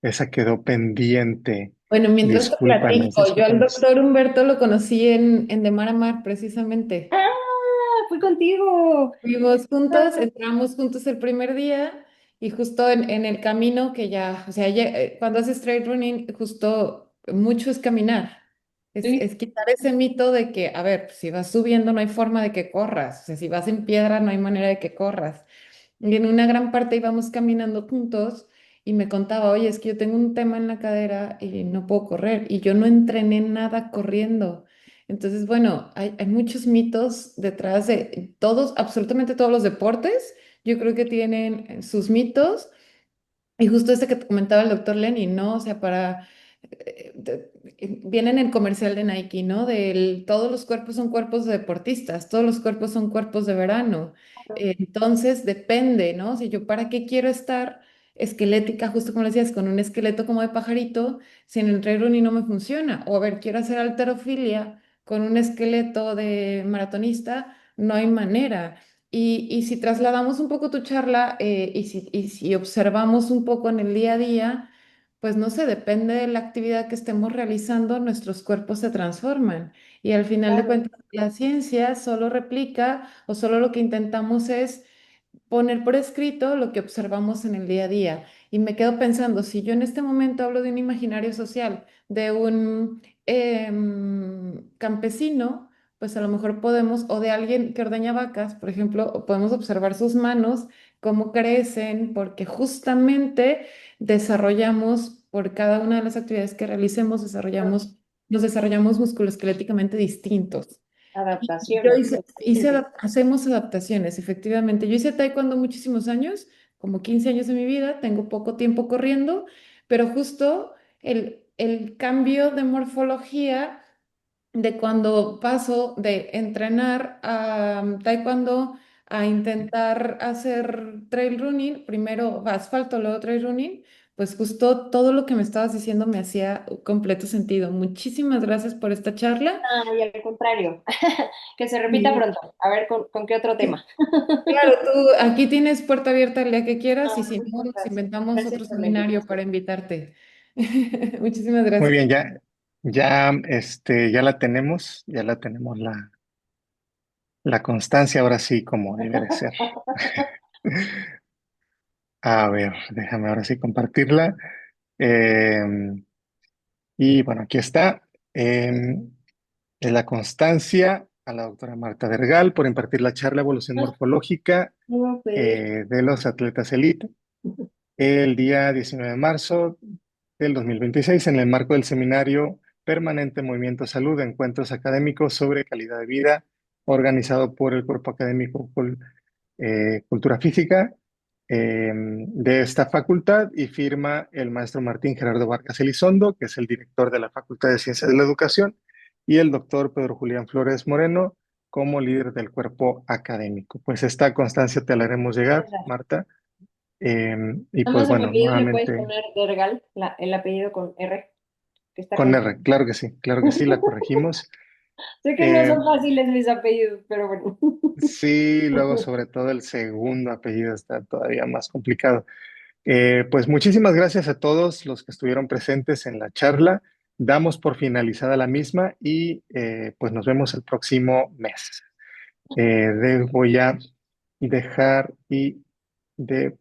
S1: esa quedó pendiente.
S4: Bueno, mientras te
S1: Discúlpanos,
S4: platico, yo al
S1: discúlpanos.
S4: doctor Humberto lo conocí en De Mar a Mar, precisamente.
S2: Ah, fui contigo.
S4: Fuimos juntos, entramos juntos el primer día y justo en el camino que ya, o sea, cuando haces trail running, justo mucho es caminar.
S2: Sí,
S4: Es quitar ese mito de que, a ver, si vas subiendo no hay forma de que corras, o sea, si vas en piedra no hay manera de que corras. Y en una gran parte íbamos caminando juntos y me contaba, oye, es que yo tengo un tema en la cadera y no puedo correr y yo no entrené nada corriendo. Entonces, bueno, hay muchos mitos detrás de todos, absolutamente todos los deportes. Yo creo que tienen sus mitos. Y justo ese que te comentaba el doctor Lenny, ¿no? O sea, viene en el comercial de Nike, ¿no? Todos los cuerpos son cuerpos de deportistas, todos los cuerpos son cuerpos de verano. Entonces, depende, ¿no? Si yo para qué quiero estar esquelética, justo como decías, con un esqueleto como de pajarito, si en el trail running no me funciona. O a ver, quiero hacer halterofilia con un esqueleto de maratonista, no hay manera. Y si trasladamos un poco tu charla y si observamos un poco en el día a día, pues no sé, depende de la actividad que estemos realizando, nuestros cuerpos se transforman. Y al final de
S2: claro.
S4: cuentas, la ciencia solo replica o solo lo que intentamos es poner por escrito lo que observamos en el día a día. Y me quedo pensando, si yo en este momento hablo de un imaginario social, de un campesino, pues a lo mejor podemos, o de alguien que ordeña vacas, por ejemplo, o podemos observar sus manos, cómo crecen, porque justamente desarrollamos, por cada una de las actividades que realicemos, nos desarrollamos musculoesqueléticamente distintos. Yo
S2: Adaptaciones, totalmente.
S4: hacemos adaptaciones, efectivamente. Yo hice taekwondo muchísimos años, como 15 años de mi vida, tengo poco tiempo corriendo, pero justo el cambio de morfología de cuando paso de entrenar a taekwondo a intentar hacer trail running, primero asfalto, luego trail running, pues justo todo lo que me estabas diciendo me hacía completo sentido. Muchísimas gracias por esta charla.
S2: Y al contrario, que se repita
S4: Y
S2: pronto. A ver con qué otro tema.
S4: claro, tú aquí tienes puerta abierta el día que quieras y si no,
S2: Muchas
S4: nos
S2: gracias.
S4: inventamos
S2: Gracias
S4: otro
S2: por la
S4: seminario para
S2: invitación.
S4: invitarte. Muchísimas
S1: Muy
S4: gracias.
S1: bien, ya ya la tenemos la constancia, ahora sí, como debe de ser. A ver, déjame ahora sí compartirla. Eh, y bueno, aquí está. De la constancia a la doctora Marta Dergal por impartir la charla Evolución Morfológica
S2: No me pedí.
S1: de los atletas elite el día 19 de marzo del 2026 en el marco del seminario permanente Movimiento Salud, encuentros académicos sobre calidad de vida, organizado por el Cuerpo Académico Cultura Física de esta facultad y firma el maestro Martín Gerardo Vargas Elizondo, que es el director de la Facultad de Ciencias de la Educación, y el doctor Pedro Julián Flores Moreno como líder del cuerpo académico. Pues esta constancia te la haremos llegar,
S2: Muchas gracias.
S1: Marta. Y
S2: Nada
S1: pues
S2: más en mi
S1: bueno,
S2: apellido le puedes
S1: nuevamente
S2: poner Dergal, el apellido con R, que está
S1: con
S2: con...
S1: R, claro que sí, la corregimos.
S2: Sé que no
S1: Eh,
S2: son fáciles mis apellidos, pero bueno.
S1: sí, luego sobre todo el segundo apellido está todavía más complicado. Pues muchísimas gracias a todos los que estuvieron presentes en la charla. Damos por finalizada la misma y pues nos vemos el próximo mes. Voy a dejar y de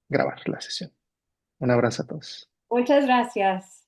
S1: grabar la sesión. Un abrazo a todos.
S2: Muchas gracias.